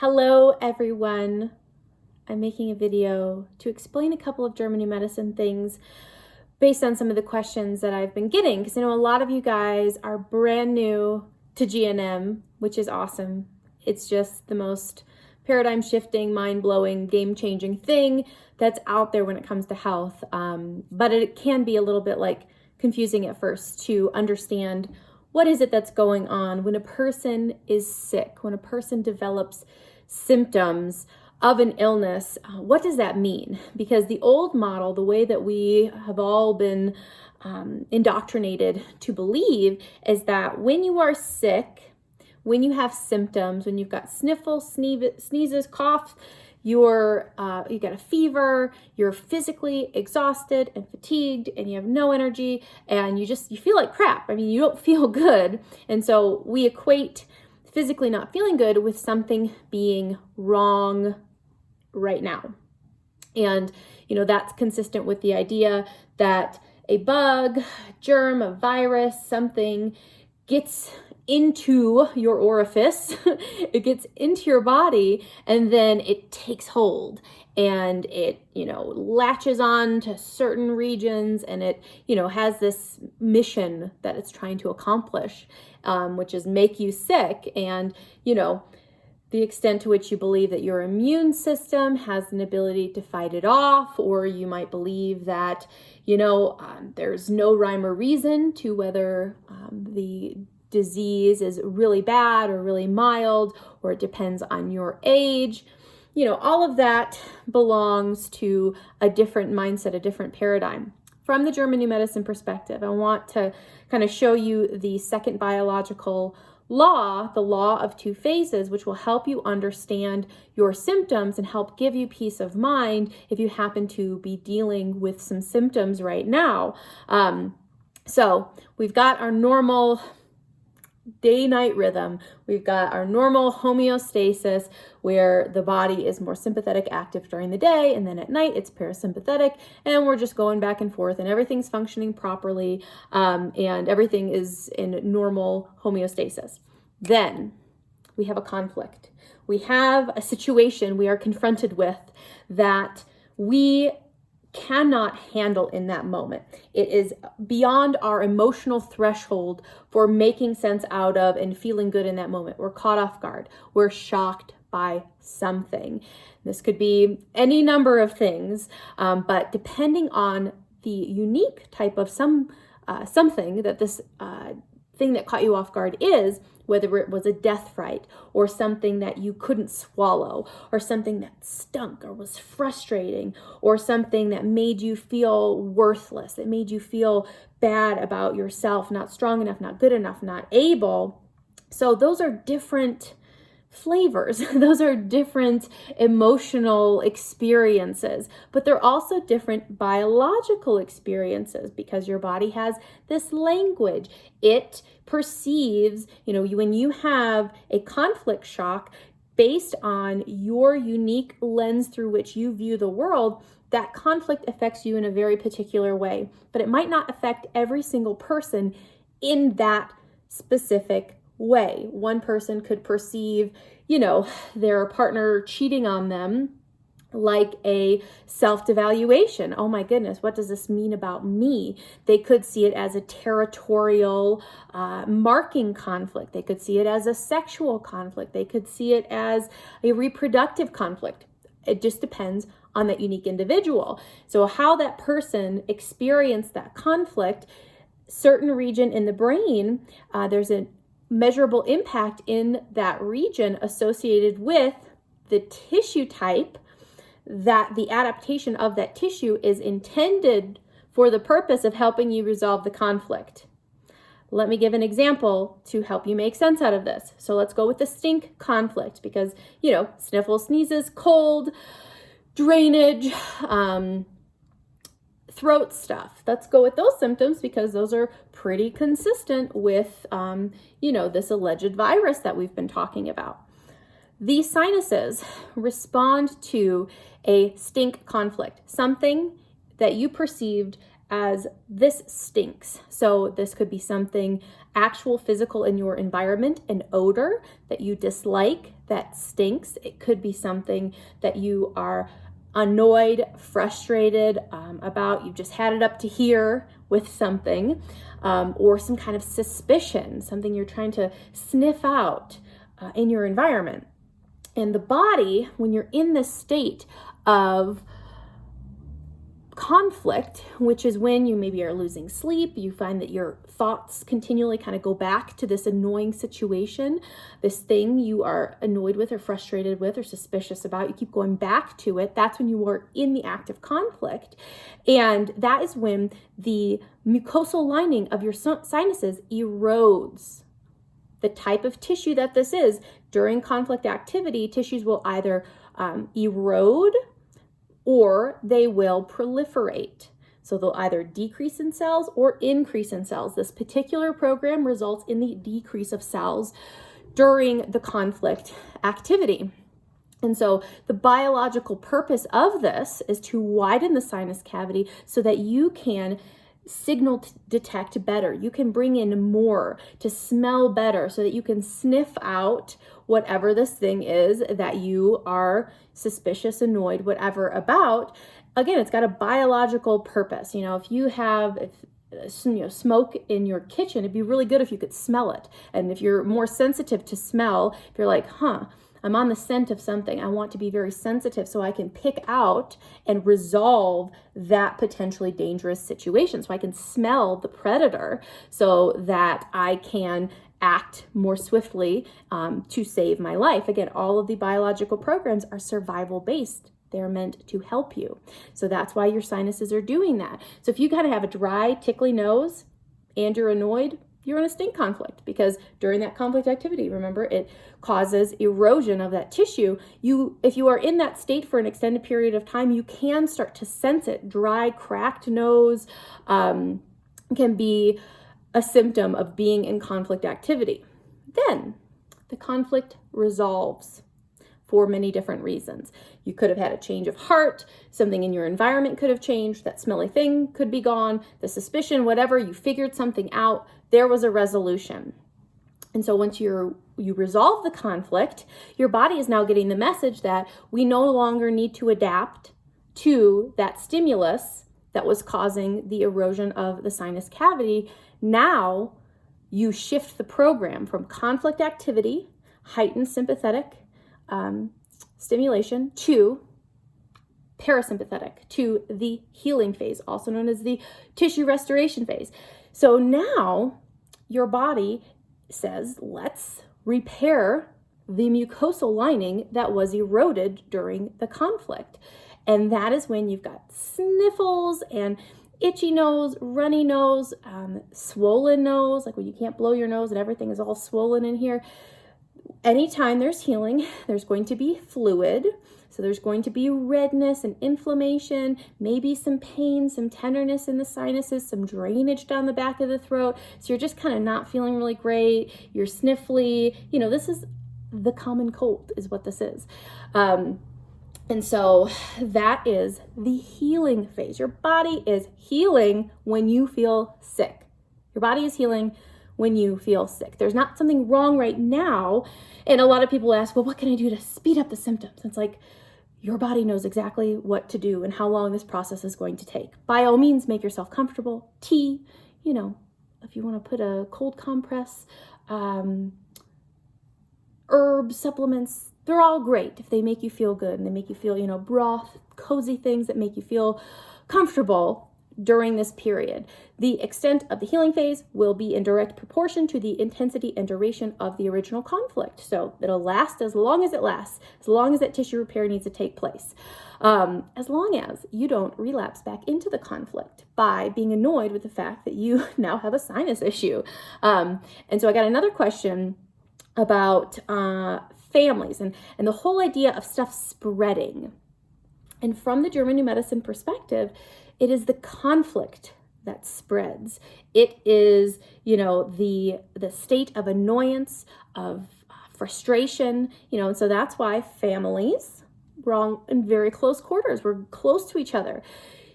Hello everyone. I'm making a video to explain a couple of German New Medicine things based on some of the questions that I've been getting, because I know a lot of you guys are brand new to GNM, which is awesome. It's just the most paradigm shifting, mind-blowing, game-changing thing that's out there when it comes to health. But it can be a little bit like confusing at first to understand what is it that's going on when a person is sick, when a person develops symptoms of an illness. What does that mean? Because the old model, the way that we have all been indoctrinated to believe, is that when you are sick, when you have symptoms, when you've got sniffles, sneezes, cough, you got a fever, you're physically exhausted and fatigued, and you have no energy, and you feel like crap. I mean, you don't feel good. And so we equate physically not feeling good with something being wrong right now. And, that's consistent with the idea that a bug, germ, a virus, something gets into your orifice, it gets into your body, and then it takes hold and it, latches on to certain regions, and it, has this mission that it's trying to accomplish, which is make you sick. And, the extent to which you believe that your immune system has an ability to fight it off, or you might believe that, there's no rhyme or reason to whether the disease is really bad or really mild, or it depends on your age. All of that belongs to a different mindset, a different paradigm. From the German New Medicine perspective, I want to kind of show you the second biological law, the law of two phases, which will help you understand your symptoms and help give you peace of mind if you happen to be dealing with some symptoms right now. So we've got our normal day-night rhythm. We've got our normal homeostasis where the body is more sympathetic active during the day, and then at night it's parasympathetic, and we're just going back and forth, and everything's functioning properly, and everything is in normal homeostasis. Then we have a conflict. We have a situation we are confronted with that we cannot handle in that moment. It is beyond our emotional threshold for making sense out of and feeling good in that moment. We're caught off guard. We're shocked by something. This could be any number of things, but depending on the unique type of something that this thing that caught you off guard is, whether it was a death fright or something that you couldn't swallow or something that stunk or was frustrating or something that made you feel worthless, that made you feel bad about yourself, not strong enough, not good enough, not able. So those are different flavors. Those are different emotional experiences, but they're also different biological experiences because your body has this language. It perceives, when you have a conflict shock based on your unique lens through which you view the world, that conflict affects you in a very particular way, but it might not affect every single person in that specific way. One person could perceive, their partner cheating on them like a self-devaluation. Oh my goodness, what does this mean about me? They could see it as a territorial marking conflict. They could see it as a sexual conflict. They could see it as a reproductive conflict. It just depends on that unique individual. So how that person experienced that conflict, certain region in the brain, there's a measurable impact in that region associated with the tissue type, that the adaptation of that tissue is intended for the purpose of helping you resolve the conflict. Let me give an example to help you make sense out of this. So let's go with the stink conflict because, sniffles, sneezes, cold, drainage, throat stuff. Let's go with those symptoms because those are pretty consistent with, this alleged virus that we've been talking about. These sinuses respond to a stink conflict, something that you perceived as this stinks. So this could be something actual physical in your environment, an odor that you dislike, that stinks. It could be something that you are annoyed, frustrated about. You've just had it up to here with something, or some kind of suspicion, something you're trying to sniff out in your environment. And the body, when you're in this state of conflict, which is when you maybe are losing sleep, you find that your thoughts continually kind of go back to this annoying situation, this thing you are annoyed with or frustrated with or suspicious about, you keep going back to it. That's when you are in the active conflict. And that is when the mucosal lining of your sinuses erodes. The type of tissue that this is, during conflict activity, tissues will either erode or they will proliferate. So they'll either decrease in cells or increase in cells. This particular program results in the decrease of cells during the conflict activity. And so the biological purpose of this is to widen the sinus cavity so that you can signal detect better. You can bring in more, to smell better, so that you can sniff out whatever this thing is that you are suspicious, annoyed, whatever about. Again, it's got a biological purpose. If you have smoke in your kitchen, it'd be really good if you could smell it. And if you're more sensitive to smell, if you're like, I'm on the scent of something, I want to be very sensitive so I can pick out and resolve that potentially dangerous situation. So I can smell the predator so that I can act more swiftly to save my life. Again, all of the biological programs are survival based. They're meant to help you. So that's why your sinuses are doing that. So if you kind of have a dry, tickly nose and you're annoyed, you're in a stink conflict, because during that conflict activity, remember, it causes erosion of that tissue. If you are in that state for an extended period of time, you can start to sense it. Dry, cracked nose can be a symptom of being in conflict activity. Then the conflict resolves for many different reasons. You could have had a change of heart, something in your environment could have changed, that smelly thing could be gone, the suspicion, whatever, you figured something out, there was a resolution. And so once you resolve the conflict, your body is now getting the message that we no longer need to adapt to that stimulus that was causing the erosion of the sinus cavity. Now you shift the program from conflict activity, heightened sympathetic stimulation, to parasympathetic, to the healing phase, also known as the tissue restoration phase. So now your body says, let's repair the mucosal lining that was eroded during the conflict. And that is when you've got sniffles and itchy nose, runny nose, swollen nose, like when you can't blow your nose and everything is all swollen in here. Anytime there's healing, there's going to be fluid. So there's going to be redness and inflammation, maybe some pain, some tenderness in the sinuses, some drainage down the back of the throat. So you're just kind of not feeling really great. You're sniffly. This is the common cold is what this is. And so that is the healing phase. Your body is healing when you feel sick. Your body is healing when you feel sick. There's not something wrong right now. And a lot of people ask, well, what can I do to speed up the symptoms? It's like, your body knows exactly what to do and how long this process is going to take. By all means, make yourself comfortable. Tea, if you want to put a cold compress, herbs, supplements, they're all great if they make you feel good and they make you feel, broth, cozy things that make you feel comfortable during this period. The extent of the healing phase will be in direct proportion to the intensity and duration of the original conflict. So it'll last as long as it lasts, as long as that tissue repair needs to take place. As long as you don't relapse back into the conflict by being annoyed with the fact that you now have a sinus issue. And so I got another question about families and the whole idea of stuff spreading. And from the German New Medicine perspective, it is the conflict that spreads. It is, the state of annoyance, of frustration, and so that's why families, we're in very close quarters. We're close to each other.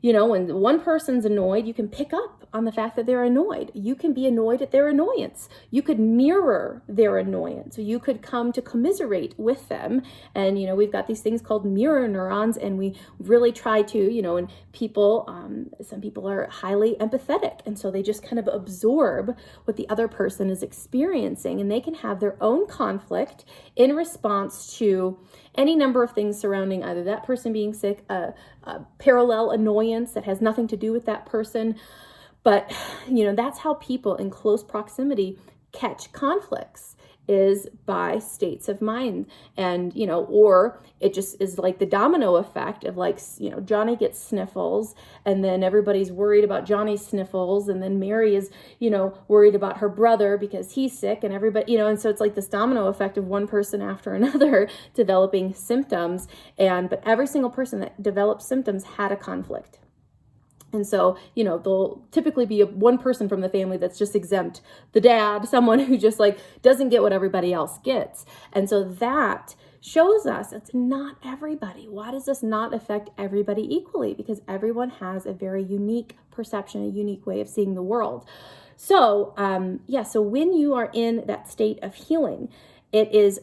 When one person's annoyed, you can pick up on the fact that they're annoyed. You can be annoyed at their annoyance. You could mirror their annoyance. So you could come to commiserate with them. And, we've got these things called mirror neurons, and we really try to, and people, some people are highly empathetic. And so they just kind of absorb what the other person is experiencing, and they can have their own conflict in response to any number of things surrounding either that person being sick, a parallel annoyance that has nothing to do with that person. But, that's how people in close proximity catch conflicts, is by states of mind. And, or it just is like the domino effect of like, Johnny gets sniffles, and then everybody's worried about Johnny's sniffles. And then Mary is, worried about her brother because he's sick, and everybody, and so it's like this domino effect of one person after another developing symptoms. But every single person that developed symptoms had a conflict. And so, there'll typically be one person from the family that's just exempt, the dad, someone who just like doesn't get what everybody else gets. And so that shows us it's not everybody. Why does this not affect everybody equally? Because everyone has a very unique perception, a unique way of seeing the world. So, so when you are in that state of healing, it is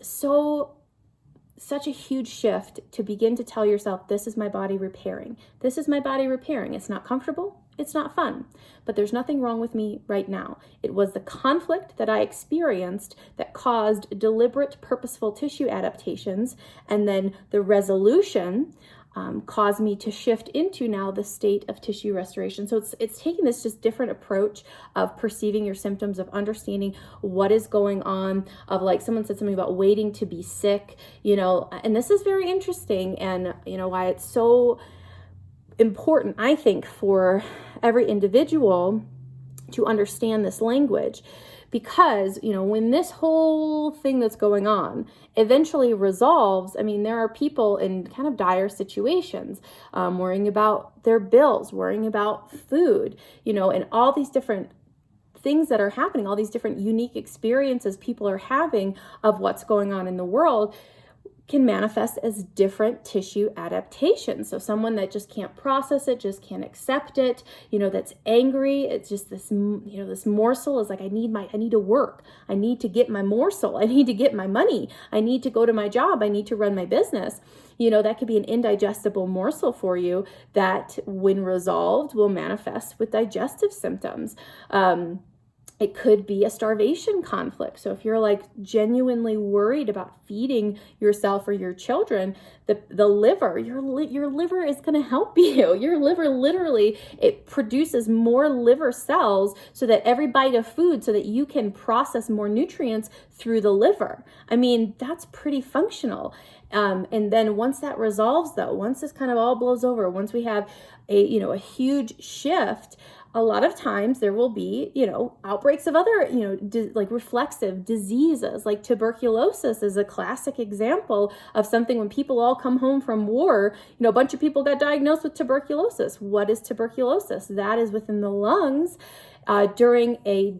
such a huge shift to begin to tell yourself, this is my body repairing. This is my body repairing. It's not comfortable. It's not fun, but there's nothing wrong with me right now. It was the conflict that I experienced that caused deliberate, purposeful tissue adaptations, and then the resolution caused me to shift into now the state of tissue restoration. So it's taking this just different approach of perceiving your symptoms, of understanding what is going on, of like someone said something about waiting to be sick, and this is very interesting, and why it's so important, I think, for every individual to understand this language. Because, when this whole thing that's going on eventually resolves, there are people in kind of dire situations, worrying about their bills, worrying about food, and all these different things that are happening, all these different unique experiences people are having of what's going on in the world can manifest as different tissue adaptations. So someone that just can't process it, just can't accept it, that's angry, it's just this, this morsel is like, I need to work. I need to get my morsel. I need to get my money. I need to go to my job. I need to run my business. That could be an indigestible morsel for you that when resolved will manifest with digestive symptoms. It could be a starvation conflict. So if you're like genuinely worried about feeding yourself or your children, the liver, your liver is going to help you. Your liver literally, it produces more liver cells so that every bite of food, so that you can process more nutrients through the liver. That's pretty functional. And then once that resolves though, once this kind of all blows over, once we have a huge shift, a lot of times there will be, outbreaks of other, like reflexive diseases, like tuberculosis is a classic example of something when people all come home from war, a bunch of people got diagnosed with tuberculosis. What is tuberculosis? That is within the lungs. During a,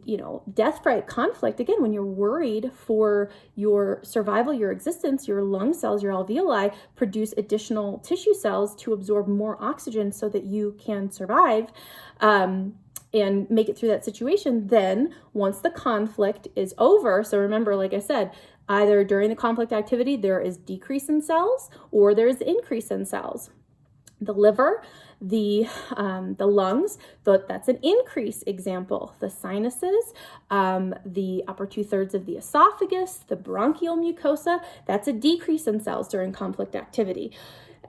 death-threat conflict, again, when you're worried for your survival, your existence, your lung cells, your alveoli produce additional tissue cells to absorb more oxygen so that you can survive and make it through that situation. Then once the conflict is over, so remember, like I said, either during the conflict activity, there is decrease in cells or there is increase in cells. The liver, the lungs, that's an increase example. The sinuses, the upper 2/3 of the esophagus, the bronchial mucosa, that's a decrease in cells during conflict activity.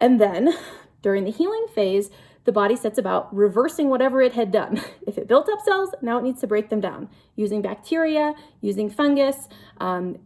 And then during the healing phase, the body sets about reversing whatever it had done. If it built up cells, now it needs to break them down using bacteria, using fungus.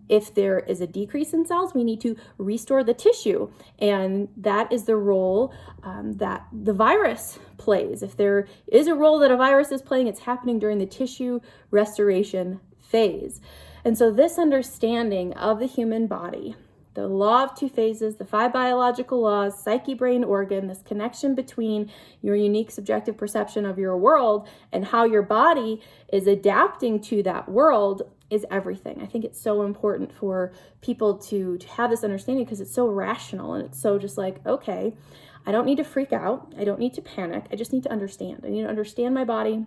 If there is a decrease in cells, we need to restore the tissue. And that is the role that the virus plays. If there is a role that a virus is playing, it's happening during the tissue restoration phase. And so this understanding of the human body, the law of two phases, the 5 biological laws, psyche, brain, organ, this connection between your unique subjective perception of your world and how your body is adapting to that world is everything. I think it's so important for people to have this understanding because it's so rational and it's so just like, okay, I don't need to freak out. I don't need to panic. I just need to understand. I need to understand my body.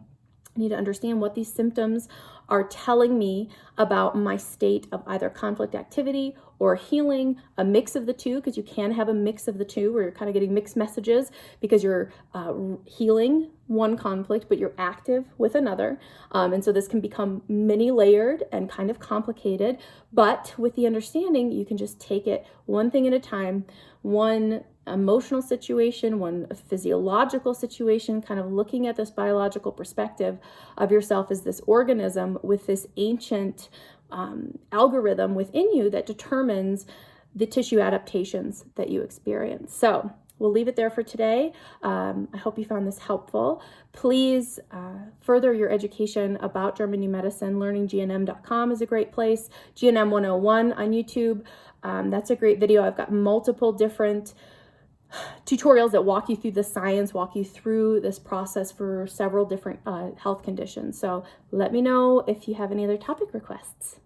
I need to understand what these symptoms are telling me about my state of either conflict activity or healing, a mix of the two, because you can have a mix of the two where you're kind of getting mixed messages because you're healing one conflict, but you're active with another. And so this can become many layered and kind of complicated, but with the understanding, you can just take it one thing at a time, one emotional situation, one physiological situation, kind of looking at this biological perspective of yourself as this organism with this ancient algorithm within you that determines the tissue adaptations that you experience. So we'll leave it there for today. I hope you found this helpful. Please further your education about German New Medicine. LearningGNM.com is a great place. GNM 101 on YouTube. That's a great video. I've got multiple different tutorials that walk you through the science, walk you through this process for several different health conditions. So let me know if you have any other topic requests.